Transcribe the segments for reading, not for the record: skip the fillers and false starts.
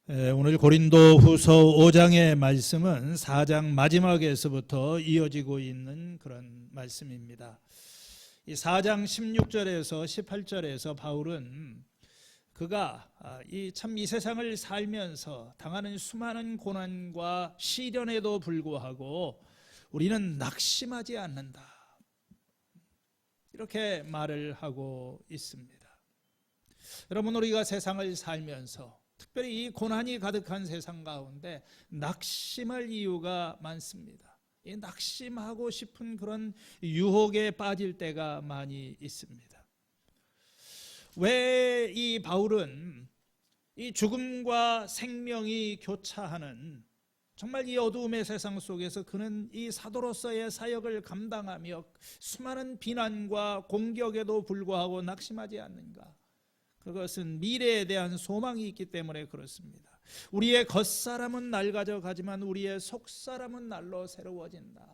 오늘 고린도후서 5장의 말씀은 4장 마지막에서부터 이어지고 있는 그런 말씀입니다. 이 4장 16절에서 18절에서 바울은 그가 이 세상을 살면서 당하는 수많은 고난과 시련에도 불구하고 우리는 낙심하지 않는다, 이렇게 말을 하고 있습니다. 여러분, 우리가 세상을 살면서 특별히 이 고난이 가득한 세상 가운데 낙심할 이유가 많습니다. 이 낙심하고 싶은 그런 유혹에 빠질 때가 많이 있습니다. 왜 이 바울은 이 죽음과 생명이 교차하는 정말 이 어두움의 세상 속에서 그는 이 사도로서의 사역을 감당하며 수많은 비난과 공격에도 불구하고 낙심하지 않는가? 그것은 미래에 대한 소망이 있기 때문에 그렇습니다. 우리의 겉사람은 낡아져 가지만 우리의 속사람은 날로 새로워진다.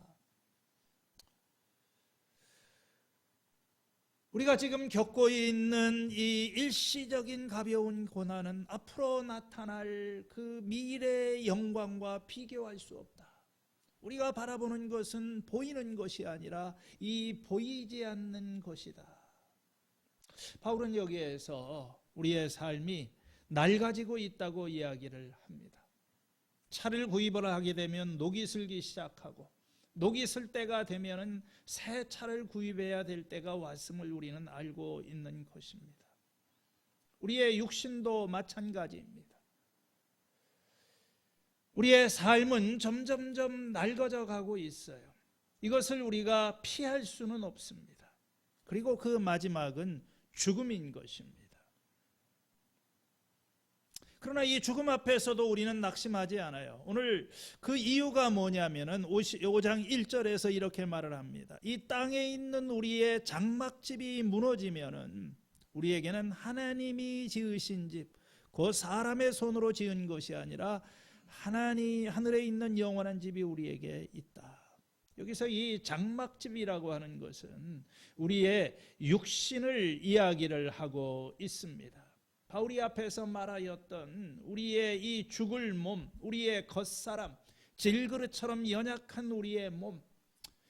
우리가 지금 겪고 있는 이 일시적인 가벼운 고난은 앞으로 나타날 그 미래의 영광과 비교할 수 없다. 우리가 바라보는 것은 보이는 것이 아니라 이 보이지 않는 것이다. 바울은 여기에서 우리의 삶이 낡아지고 있다고 이야기를 합니다. 차를 구입을 하게 되면 녹이 슬기 시작하고 녹이 슬 때가 되면 새 차를 구입해야 될 때가 왔음을 우리는 알고 있는 것입니다. 우리의 육신도 마찬가지입니다. 우리의 삶은 점점점 낡아져 가고 있어요. 이것을 우리가 피할 수는 없습니다. 그리고 그 마지막은 죽음인 것입니다. 그러나 이 죽음 앞에서도 우리는 낙심하지 않아요. 오늘 그 이유가 뭐냐면은 5장 1절에서 이렇게 말을 합니다. 이 땅에 있는 우리의 장막집이 무너지면은 우리에게는 하나님이 지으신 집, 그 사람의 손으로 지은 것이 아니라 하늘에 있는 영원한 집이 우리에게 있다. 여기서 이 장막집이라고 하는 것은 우리의 육신을 이야기를 하고 있습니다. 바울이 앞에서 말하였던 우리의 이 죽을 몸, 우리의 겉사람, 질그릇처럼 연약한 우리의 몸,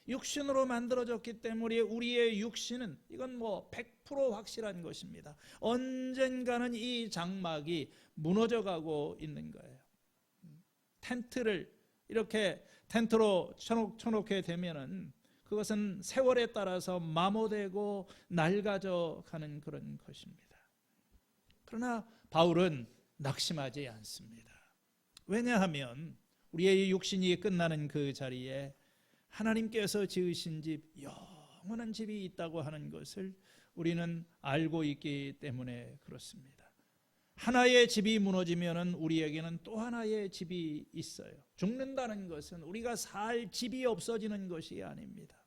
육신으로 만들어졌기 때문에 우리의 육신은 이건 100% 확실한 것입니다. 언젠가는 이 장막이 무너져가고 있는 거예요. 텐트를 이렇게 텐트로 쳐놓게 되면은 그것은 세월에 따라서 마모되고 낡아져 가는 그런 것입니다. 그러나 바울은 낙심하지 않습니다. 왜냐하면 우리의 육신이 끝나는 그 자리에 하나님께서 지으신 집, 영원한 집이 있다고 하는 것을 우리는 알고 있기 때문에 그렇습니다. 하나의 집이 무너지면 우리에게는 또 하나의 집이 있어요. 죽는다는 것은 우리가 살 집이 없어지는 것이 아닙니다.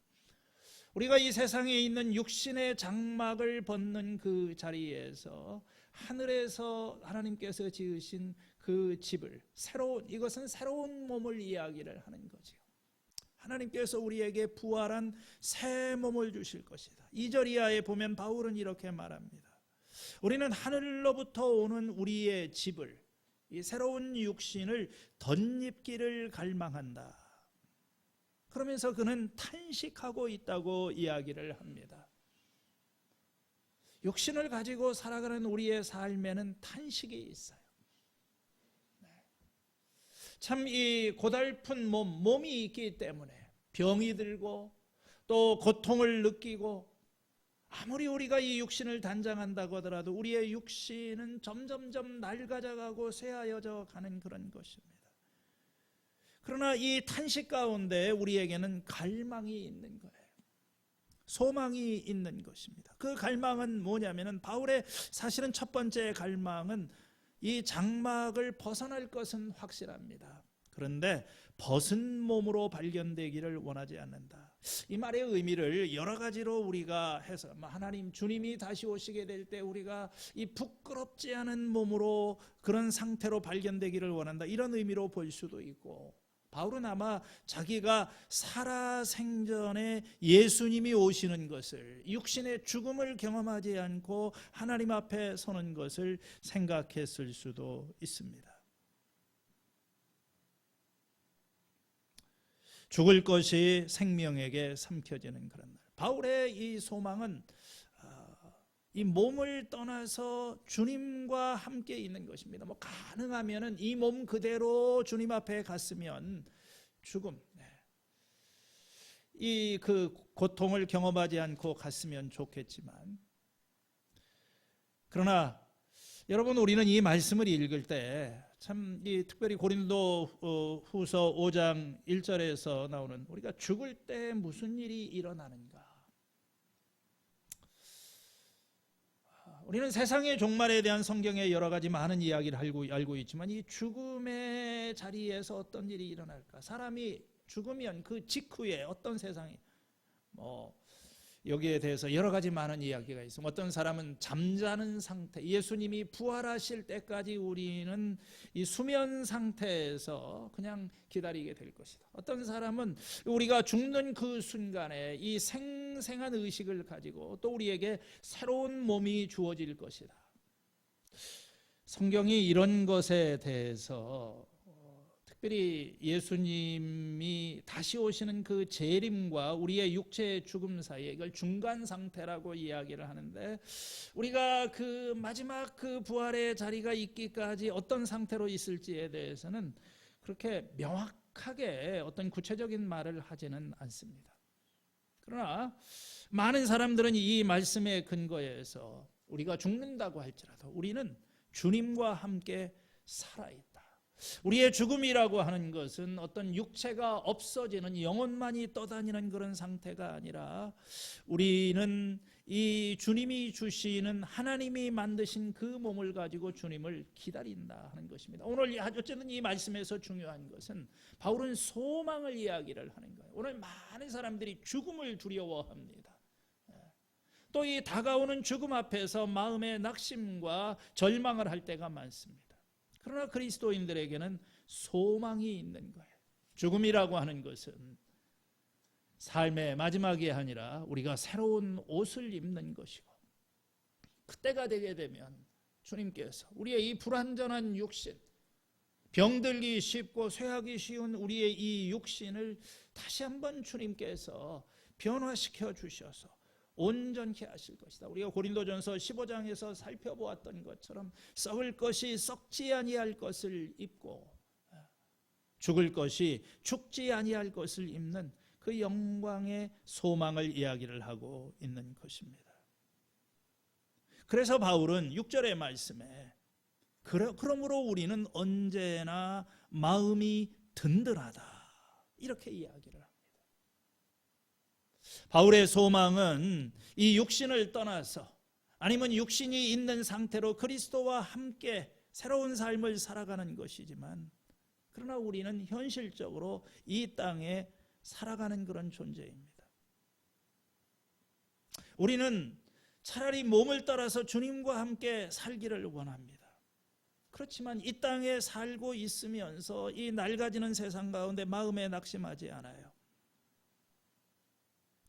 우리가 이 세상에 있는 육신의 장막을 벗는 그 자리에서 하늘에서 하나님께서 지으신 그 집을 이것은 새로운 몸을 이야기를 하는 거죠. 하나님께서 우리에게 부활한 새 몸을 주실 것이다. 2절 이하에 보면 바울은 이렇게 말합니다. 우리는 하늘로부터 오는 우리의 집을, 이 새로운 육신을 덧입기를 갈망한다. 그러면서 그는 탄식하고 있다고 이야기를 합니다. 육신을 가지고 살아가는 우리의 삶에는 탄식이 있어요. 참 이 고달픈 몸이 있기 때문에 병이 들고 또 고통을 느끼고, 아무리 우리가 이 육신을 단장한다고 하더라도 우리의 육신은 점점점 낡아져가고 쇠하여져 가는 그런 것입니다. 그러나 이 탄식 가운데 우리에게는 갈망이 있는 거예요. 소망이 있는 것입니다. 그 갈망은 뭐냐면은 바울의 사실은 첫 번째 갈망은 이 장막을 벗어날 것은 확실합니다. 그런데 벗은 몸으로 발견되기를 원하지 않는다. 이 말의 의미를 여러 가지로 우리가 해서 하나님 주님이 다시 오시게 될 때 우리가 이 부끄럽지 않은 몸으로 그런 상태로 발견되기를 원한다, 이런 의미로 볼 수도 있고, 바울은 아마 자기가 살아생전에 예수님이 오시는 것을, 육신의 죽음을 경험하지 않고 하나님 앞에 서는 것을 생각했을 수도 있습니다. 죽을 것이 생명에게 삼켜지는 그런 날. 바울의 이 소망은 이 몸을 떠나서 주님과 함께 있는 것입니다. 뭐 가능하면은 이 몸 그대로 주님 앞에 갔으면 죽음, 이 그 고통을 경험하지 않고 갔으면 좋겠지만, 그러나 여러분, 우리는 이 말씀을 읽을 때 참 특별히 고린도 후서 5장 1절에서 나오는 우리가 죽을 때 무슨 일이 일어나는가, 우리는 세상의 종말에 대한 성경의 여러 가지 많은 이야기를 알고 있지만 이 죽음의 자리에서 어떤 일이 일어날까, 사람이 죽으면 그 직후에 어떤 세상이, 여기에 대해서 여러 가지 많은 이야기가 있습니다. 어떤 사람은 잠자는 상태, 예수님이 부활하실 때까지 우리는 이 수면 상태에서 그냥 기다리게 될 것이다. 어떤 사람은 우리가 죽는 그 순간에 이 생생한 의식을 가지고 또 우리에게 새로운 몸이 주어질 것이다. 성경이 이런 것에 대해서 특별히 예수님이 다시 오시는 그 재림과 우리의 육체의 죽음 사이에 이걸 중간 상태라고 이야기를 하는데, 우리가 그 마지막 그 부활의 자리가 있기까지 어떤 상태로 있을지에 대해서는 그렇게 명확하게 어떤 구체적인 말을 하지는 않습니다. 그러나 많은 사람들은 이 말씀의 근거에서 우리가 죽는다고 할지라도 우리는 주님과 함께 살아있다. 우리의 죽음이라고 하는 것은 어떤 육체가 없어지는, 영혼만이 떠다니는 그런 상태가 아니라 우리는 이 주님이 주시는, 하나님이 만드신 그 몸을 가지고 주님을 기다린다 하는 것입니다. 오늘 어쨌든 이 말씀에서 중요한 것은 바울은 소망을 이야기를 하는 거예요. 오늘 많은 사람들이 죽음을 두려워합니다. 또 이 다가오는 죽음 앞에서 마음의 낙심과 절망을 할 때가 많습니다. 그러나 그리스도인들에게는 소망이 있는 거예요. 죽음이라고 하는 것은 삶의 마지막이 아니라 우리가 새로운 옷을 입는 것이고, 그때가 되게 되면 주님께서 우리의 이 불완전한 육신, 병들기 쉽고 쇠하기 쉬운 우리의 이 육신을 다시 한번 주님께서 변화시켜 주셔서 온전케 하실 것이다. 우리가 고린도전서 15장에서 살펴보았던 것처럼 썩을 것이 썩지 아니할 것을 입고 죽을 것이 죽지 아니할 것을 입는 그 영광의 소망을 이야기를 하고 있는 것입니다. 그래서 바울은 6절의 말씀에 그러므로 우리는 언제나 마음이 든든하다, 이렇게 이야기를 합니다. 바울의 소망은 이 육신을 떠나서, 아니면 육신이 있는 상태로 그리스도와 함께 새로운 삶을 살아가는 것이지만, 그러나 우리는 현실적으로 이 땅에 살아가는 그런 존재입니다. 우리는 차라리 몸을 따라서 주님과 함께 살기를 원합니다. 그렇지만 이 땅에 살고 있으면서 이 낡아지는 세상 가운데 마음에 낙심하지 않아요.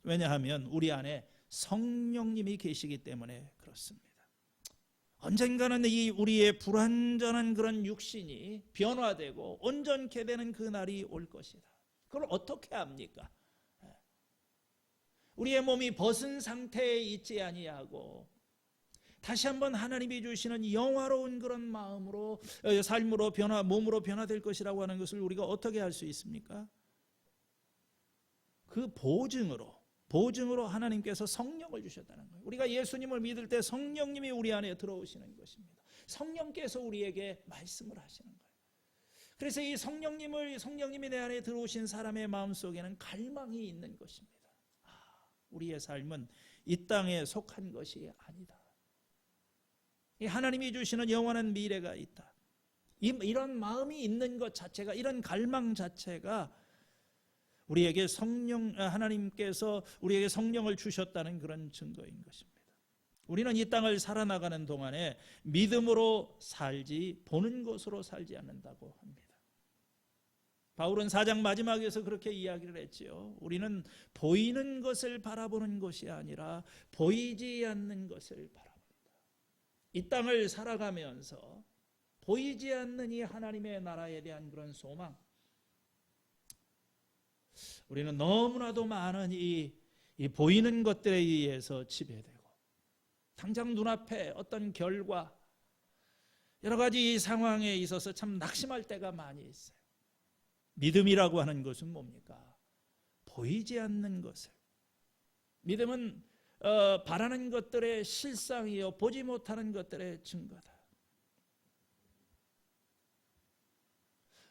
왜냐하면 우리 안에 성령님이 계시기 때문에 그렇습니다. 언젠가는 이 우리의 불완전한 그런 육신이 변화되고 온전케 되는 그 날이 올 것이다. 그걸 어떻게 합니까? 우리의 몸이 벗은 상태에 있지 아니하고 다시 한번 하나님이 주시는 영화로운 그런 마음으로, 삶으로 몸으로 변화될 것이라고 하는 것을 우리가 어떻게 할 수 있습니까? 그 보증으로 하나님께서 성령을 주셨다는 거예요. 우리가 예수님을 믿을 때 성령님이 우리 안에 들어오시는 것입니다. 성령께서 우리에게 말씀을 하시는 거예요. 그래서 이 성령님이 내 안에 들어오신 사람의 마음속에는 갈망이 있는 것입니다. 우리의 삶은 이 땅에 속한 것이 아니다. 이 하나님이 주시는 영원한 미래가 있다. 이런 마음이 있는 것 자체가, 이런 갈망 자체가 우리에게 하나님께서 우리에게 성령을 주셨다는 그런 증거인 것입니다. 우리는 이 땅을 살아나가는 동안에 믿음으로 살지 보는 것으로 살지 않는다고 합니다. 바울은 4장 마지막에서 그렇게 이야기를 했지요. 우리는 보이는 것을 바라보는 것이 아니라 보이지 않는 것을 바라본다. 이 땅을 살아가면서 보이지 않는 이 하나님의 나라에 대한 그런 소망, 우리는 너무나도 많은 이 보이는 것들에 의해서 지배되고 당장 눈앞에 어떤 결과 여러 가지 상황에 있어서 참 낙심할 때가 많이 있어요. 믿음이라고 하는 것은 뭡니까? 보이지 않는 것을. 믿음은 바라는 것들의 실상이요 보지 못하는 것들의 증거다.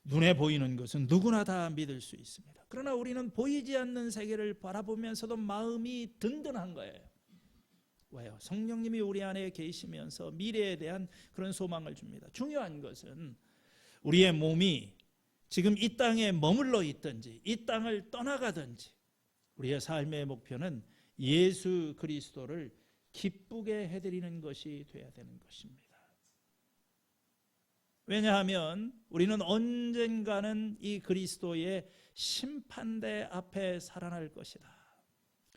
눈에 보이는 것은 누구나 다 믿을 수 있습니다. 그러나 우리는 보이지 않는 세계를 바라보면서도 마음이 든든한 거예요. 왜요? 성령님이 우리 안에 계시면서 미래에 대한 그런 소망을 줍니다. 중요한 것은 우리의 몸이 지금 이 땅에 머물러 있든지 이 땅을 떠나가든지 우리의 삶의 목표는 예수 그리스도를 기쁘게 해드리는 것이 되어야 되는 것입니다. 왜냐하면 우리는 언젠가는 이 그리스도의 심판대 앞에 살아날 것이다.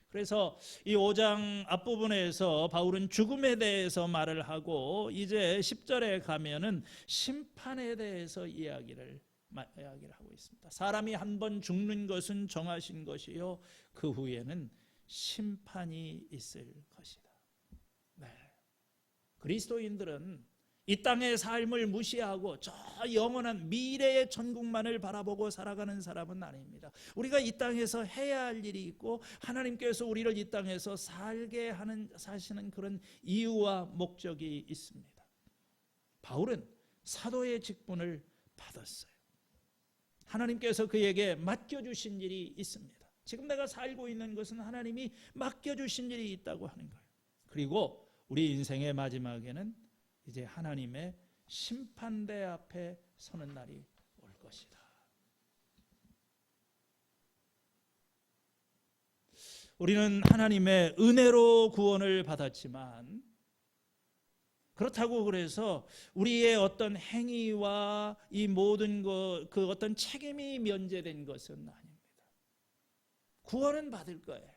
그래서 이 5장 앞부분에서 바울은 죽음에 대해서 말을 하고 이제 10절에 가면은 심판에 대해서 이야기를 하고 있습니다. 사람이 한 번 죽는 것은 정하신 것이요 그 후에는 심판이 있을 것이다. 네. 그리스도인들은 이 땅의 삶을 무시하고 저 영원한 미래의 천국만을 바라보고 살아가는 사람은 아닙니다. 우리가 이 땅에서 해야 할 일이 있고 하나님께서 우리를 이 땅에서 살게 사시는 그런 이유와 목적이 있습니다. 바울은 사도의 직분을 받았어요. 하나님께서 그에게 맡겨주신 일이 있습니다. 지금 내가 살고 있는 것은 하나님이 맡겨주신 일이 있다고 하는 거예요. 그리고 우리 인생의 마지막에는 이제 하나님의 심판대 앞에 서는 날이 올 것이다. 우리는 하나님의 은혜로 구원을 받았지만 그렇다고 그래서 우리의 어떤 행위와 이 모든 그 어떤 책임이 면제된 것은 아닙니다. 구원은 받을 거예요.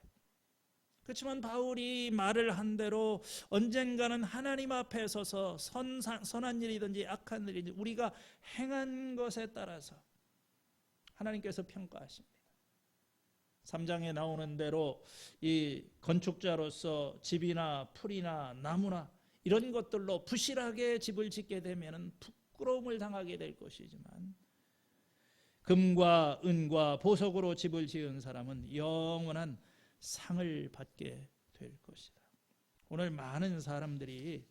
그렇지만 바울이 말을 한 대로 언젠가는 하나님 앞에 서서 선한 일이든지 악한 일이든지 우리가 행한 것에 따라서 하나님께서 평가하십니다. 3장에 나오는 대로 이 건축자로서 집이나 풀이나 나무나 이런 것들로 부실하게 집을 짓게 되면 부끄러움을 당하게 될 것이지만 금과 은과 보석으로 집을 지은 사람은 영원한 상을 받게 될 것이다. 오늘 많은 사람들이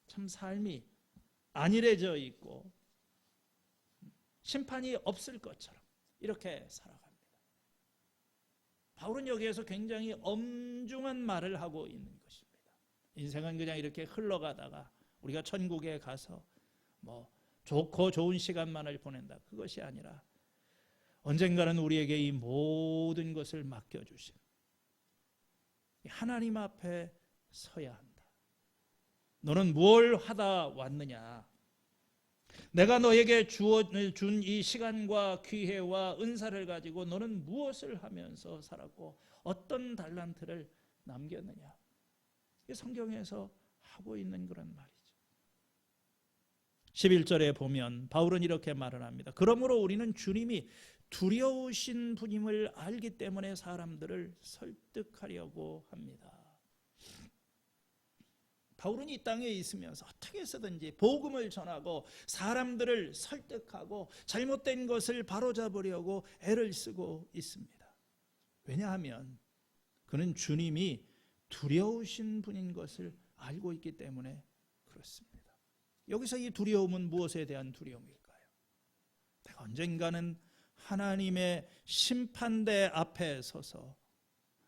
참 삶이 안일해져 있고 심판이 없을 것처럼 이렇게 살아갑니다. 바울은 여기에서 굉장히 엄중한 말을 하고 있는 것입니다. 인생은 그냥 이렇게 흘러가다가 우리가 천국에 가서 뭐 좋고 좋은 시간만을 보낸다. 그것이 아니라 언젠가는 우리에게 이 모든 것을 맡겨주신 하나님 앞에 서야 한다. 너는 뭘 하다 왔느냐? 내가 너에게 준 이 시간과 기회와 은사를 가지고 너는 무엇을 하면서 살았고 어떤 달란트를 남겼느냐? 이게 성경에서 하고 있는 그런 말이죠. 11절에 보면 바울은 이렇게 말을 합니다. 그러므로 우리는 주님이 두려우신 분임을 알기 때문에 사람들을 설득하려고 합니다. 바울은 이 땅에 있으면서 어떻게 해서든지 복음을 전하고 사람들을 설득하고 잘못된 것을 바로잡으려고 애를 쓰고 있습니다. 왜냐하면 그는 주님이 두려우신 분인 것을 알고 있기 때문에 그렇습니다. 여기서 이 두려움은 무엇에 대한 두려움일까요? 내가 언젠가는 하나님의 심판대 앞에 서서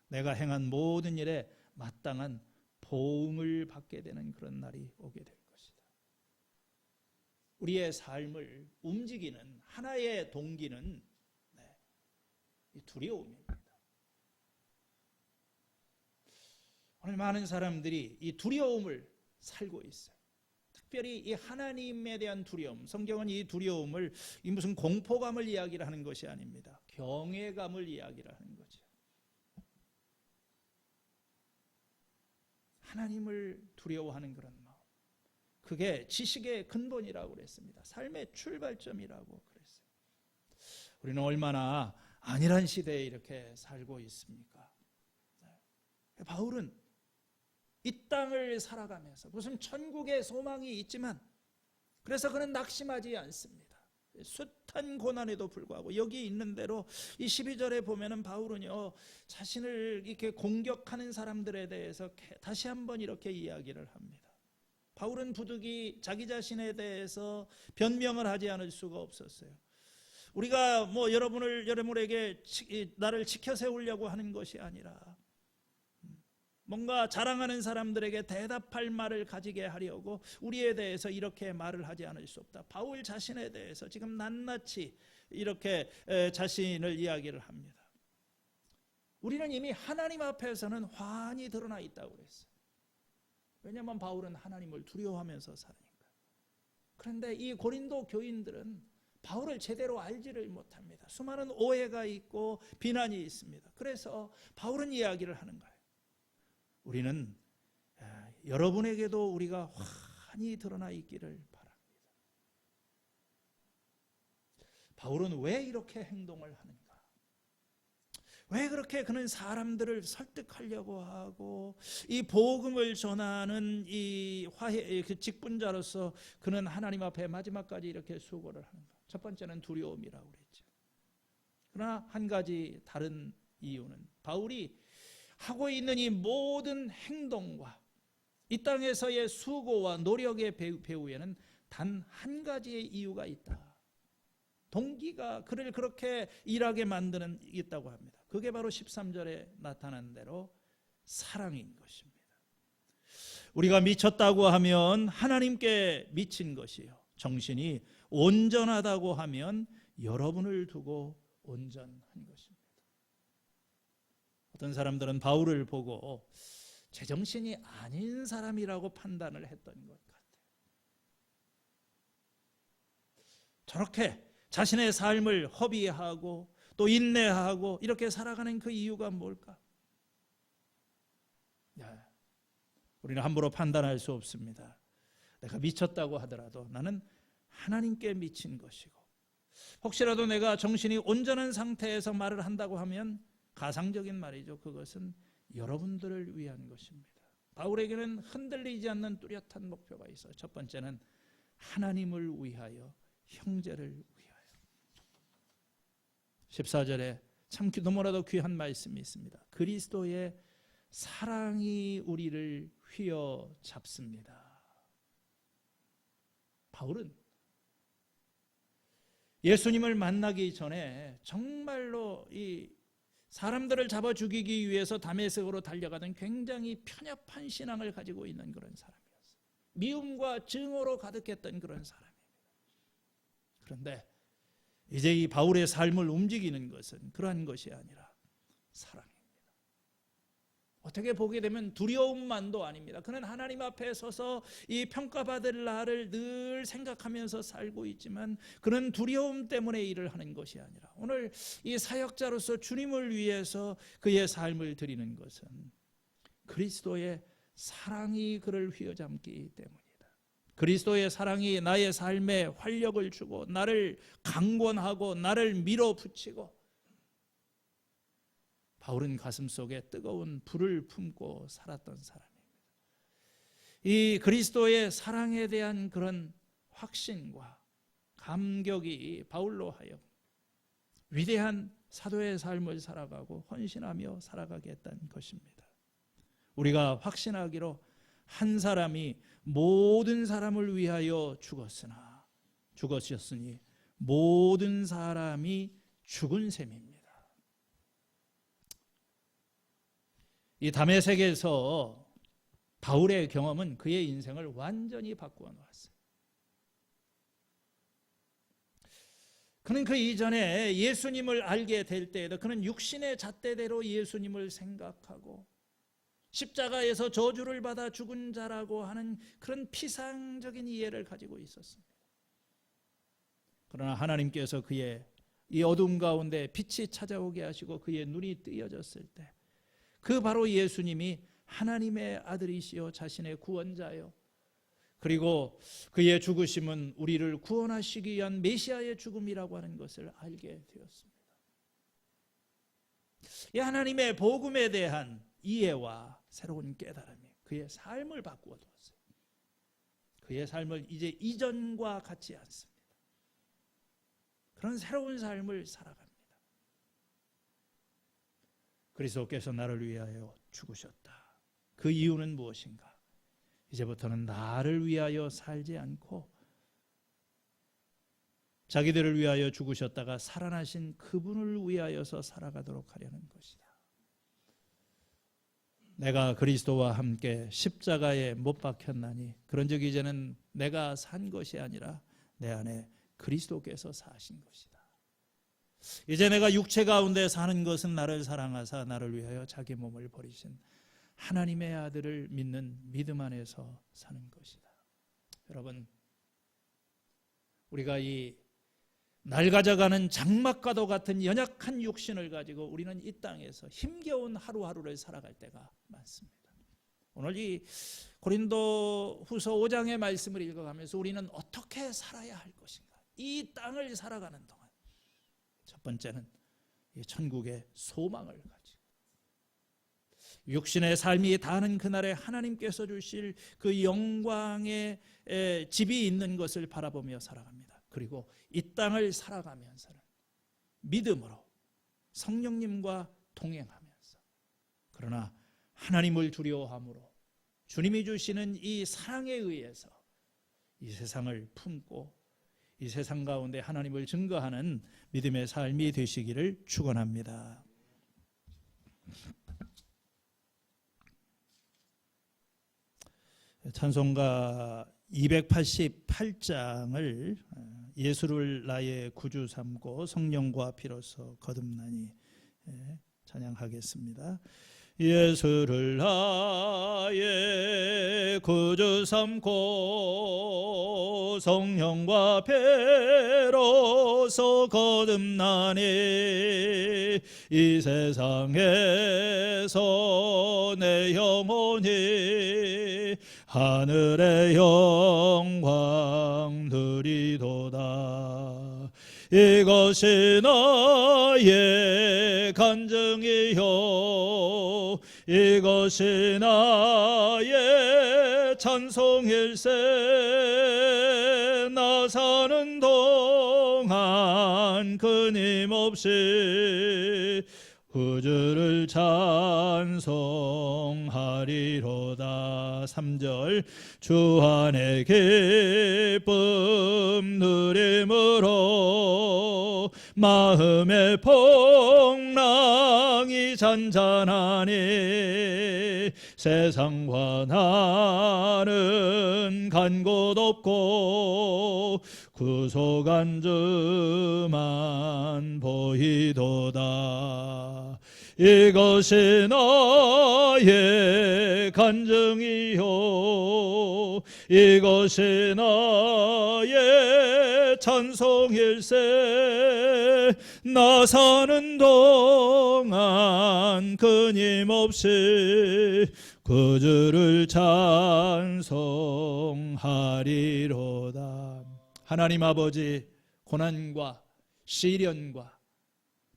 내가 행한 모든 일에 마땅한 보응을 받게 되는 그런 날이 오게 될 것이다. 우리의 삶을 움직이는 하나의 동기는 이 두려움입니다. 오늘 많은 사람들이 이 두려움을 살고 있어요. 특별히 이 하나님에 대한 두려움, 성경은 이 두려움을 이 무슨 공포감을 이야기를 하는 것이 아닙니다. 경외감을 이야기를 하는 거죠. 하나님을 두려워하는 그런 마음, 그게 지식의 근본이라고 그랬습니다. 삶의 출발점이라고 그랬어요. 우리는 얼마나 아니란 시대에 이렇게 살고 있습니까? 바울은 이 땅을 살아가면서 무슨 천국의 소망이 있지만 그래서 그는 낙심하지 않습니다. 숱한 고난에도 불구하고 여기 있는 대로 이 12절에 보면은 바울은요 자신을 이렇게 공격하는 사람들에 대해서 다시 한번 이렇게 이야기를 합니다. 바울은 부득이 자기 자신에 대해서 변명을 하지 않을 수가 없었어요. 우리가 뭐 여러분에게 나를 지켜 세우려고 하는 것이 아니라 뭔가 자랑하는 사람들에게 대답할 말을 가지게 하려고 우리에 대해서 이렇게 말을 하지 않을 수 없다. 바울 자신에 대해서 지금 낱낱이 이렇게 자신을 이야기를 합니다. 우리는 이미 하나님 앞에서는 환히 드러나 있다고 그랬어요. 왜냐하면 바울은 하나님을 두려워하면서 살으니까. 그런데 이 고린도 교인들은 바울을 제대로 알지를 못합니다. 수많은 오해가 있고 비난이 있습니다. 그래서 바울은 이야기를 하는 거예요. 우리는 여러분에게도 우리가 환히 드러나 있기를 바랍니다. 바울은 왜 이렇게 행동을 하는가? 왜 그렇게 그는 사람들을 설득하려고 하고 이 복음을 전하는 이 화해 그 직분자로서 그는 하나님 앞에 마지막까지 이렇게 수고를 하는가? 첫 번째는 두려움이라고 그랬죠. 그러나 한 가지 다른 이유는 바울이 하고 있는 이 모든 행동과 이 땅에서의 수고와 노력의 배후에는 단 한 가지의 이유가 있다. 동기가 그를 그렇게 일하게 만드는 있다고 합니다. 그게 바로 13절에 나타난 대로 사랑인 것입니다. 우리가 미쳤다고 하면 하나님께 미친 것이요, 정신이 온전하다고 하면 여러분을 두고 온전한 것입니다. 어떤 사람들은 바울을 보고 제정신이 아닌 사람이라고 판단을 했던 것 같아요. 저렇게 자신의 삶을 허비하고 또 인내하고 이렇게 살아가는 그 이유가 뭘까? 우리는 함부로 판단할 수 없습니다. 내가 미쳤다고 하더라도 나는 하나님께 미친 것이고, 혹시라도 내가 정신이 온전한 상태에서 말을 한다고 하면 가상적인 말이죠. 그것은 여러분들을 위한 것입니다. 바울에게는 흔들리지 않는 뚜렷한 목표가 있어요. 첫 번째는 하나님을 위하여, 형제를 위하여. 14절에 참 너무나도 귀한 말씀이 있습니다. 그리스도의 사랑이 우리를 휘어잡습니다. 바울은 예수님을 만나기 전에 정말로 이 사람들을 잡아 죽이기 위해서 다메섹으로 달려가던 굉장히 편협한 신앙을 가지고 있는 그런 사람이었어요. 미움과 증오로 가득했던 그런 사람입니다. 그런데 이제 이 바울의 삶을 움직이는 것은 그러한 것이 아니라 사랑입니다. 어떻게 보게 되면 두려움만도 아닙니다. 그는 하나님 앞에 서서 이 평가받을 날을 늘 생각하면서 살고 있지만 그는 두려움 때문에 일을 하는 것이 아니라 오늘 이 사역자로서 주님을 위해서 그의 삶을 드리는 것은 그리스도의 사랑이 그를 휘어잡기 때문이다. 그리스도의 사랑이 나의 삶에 활력을 주고 나를 강권하고 나를 밀어붙이고, 바울은 가슴속에 뜨거운 불을 품고 살았던 사람입니다. 이 그리스도의 사랑에 대한 그런 확신과 감격이 바울로 하여금 위대한 사도의 삶을 살아가고 헌신하며 살아가게 했던 것입니다. 우리가 확신하기로 한 사람이 모든 사람을 위하여 죽었으니 모든 사람이 죽은 셈입니다. 이 다메섹에서 바울의 경험은 그의 인생을 완전히 바꾸어 놓았어요. 그는 그 이전에 예수님을 알게 될 때에도 그는 육신의 잣대대로 예수님을 생각하고 십자가에서 저주를 받아 죽은 자라고 하는 그런 피상적인 이해를 가지고 있었습니다. 그러나 하나님께서 그의 이 어둠 가운데 빛이 찾아오게 하시고 그의 눈이 뜨여졌을 때 그 바로 예수님이 하나님의 아들이시요 자신의 구원자요, 그리고 그의 죽으심은 우리를 구원하시기 위한 메시아의 죽음이라고 하는 것을 알게 되었습니다. 이 하나님의 복음에 대한 이해와 새로운 깨달음이 그의 삶을 바꾸어 두었어요. 그의 삶을 이제 이전과 같지 않습니다. 그런 새로운 삶을 살아갑니다. 그리스도께서 나를 위하여 죽으셨다. 그 이유는 무엇인가? 이제부터는 나를 위하여 살지 않고 자기들을 위하여 죽으셨다가 살아나신 그분을 위하여서 살아가도록 하려는 것이다. 내가 그리스도와 함께 십자가에 못 박혔나니 그런즉 이제는 내가 산 것이 아니라 내 안에 그리스도께서 사신 것이다. 이제 내가 육체 가운데 사는 것은 나를 사랑하사 나를 위하여 자기 몸을 버리신 하나님의 아들을 믿는 믿음 안에서 사는 것이다. 여러분, 우리가 이 낡아져가는 장막과도 같은 연약한 육신을 가지고 우리는 이 땅에서 힘겨운 하루하루를 살아갈 때가 많습니다. 오늘 이 고린도 후서 5장의 말씀을 읽어가면서 우리는 어떻게 살아야 할 것인가? 이 땅을 살아가는 동안 첫 번째는 이 천국의 소망을 가지고 육신의 삶이 다하는 그날에 하나님께서 주실 그 영광의 집이 있는 것을 바라보며 살아갑니다. 그리고 이 땅을 살아가면서는 믿음으로 성령님과 동행하면서 그러나 하나님을 두려워함으로 주님이 주시는 이 사랑에 의해서 이 세상을 품고 이 세상 가운데 하나님을 증거하는 믿음의 삶이 되시기를 축원합니다. 찬송가 288장을 예수를 나의 구주 삼고 성령과 피로써 거듭나니 찬양하겠습니다. 예수를 나의 구주 삼고 성령과 피로써 거듭나니 이 세상에서 내 영혼이 하늘의 영광 누리도다. 이것이 나의 간증이요 이것이 나의 찬송일세. 나 사는 동안 끊임없이 구주를 찬송하리로다. 3절 주 안에 기쁨 누림으로 마음의 풍랑이 잔잔하니 세상과 나는 간 곳 없고 구속 안주만 보이도다. 이것이 나의 간증이요 이것이 나의 찬송일세. 나 사는 동안 끊임없이 구주를 찬송하리로다. 하나님 아버지, 고난과 시련과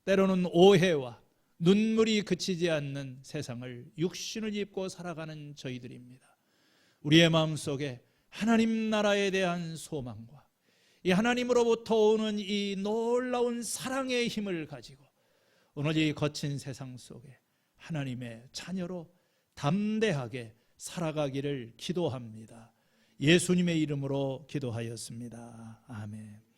때로는 오해와 눈물이 그치지 않는 세상을 육신을 입고 살아가는 저희들입니다. 우리의 마음속에 하나님 나라에 대한 소망과 이 하나님으로부터 오는 이 놀라운 사랑의 힘을 가지고 오늘 이 거친 세상 속에 하나님의 자녀로 담대하게 살아가기를 기도합니다. 예수님의 이름으로 기도하였습니다. 아멘.